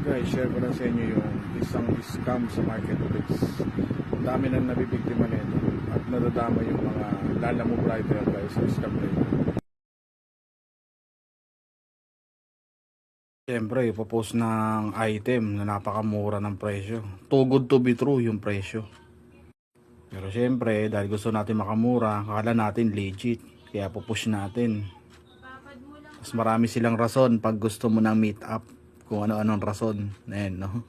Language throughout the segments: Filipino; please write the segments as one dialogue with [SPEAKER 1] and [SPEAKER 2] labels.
[SPEAKER 1] guys, share ko lang sa inyo yung isang scam sa marketplace. Ang dami nang nabibiktima nito at nadadama yung mga lalamove rider guys sa scam nito. Siyempre, ipopost ng item na napakamura ng presyo. Too good to be true yung presyo. Pero siyempre, dahil gusto natin makamura, akala natin legit. Kaya pupush natin. Mas marami silang rason pag gusto mo ng meet up. Kung ano-anong rason. Ayan, no?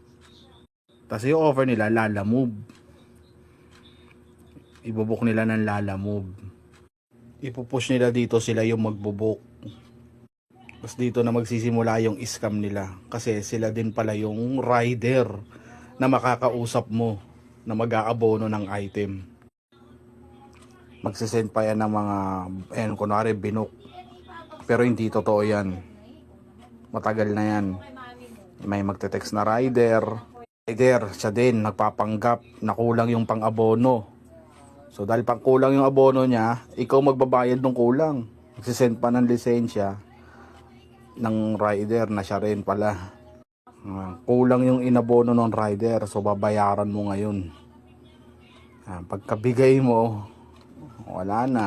[SPEAKER 1] Tapos yung offer nila, lalamove. Ibubuk nila ng lalamove. Ipupush nila dito sila yung magbubuk. Tapos dito na magsisimula yung scam nila. Kasi sila din pala yung rider na makakausap mo na mag-aabono ng item. Magsisend pa yan ng mga, ayan, kunwari binuk. Pero hindi totoo yan. Matagal na yan. May magte-text na rider. Siya din nagpapanggap na kulang yung pang-abono. So dahil pang kulang yung abono niya, ikaw magbabayad ng kulang. Magsisend pa ng lisensya ng rider na siya rin pala. Kulang yung inabono ng rider, so babayaran mo ngayon. Pagkabigay mo, wala na.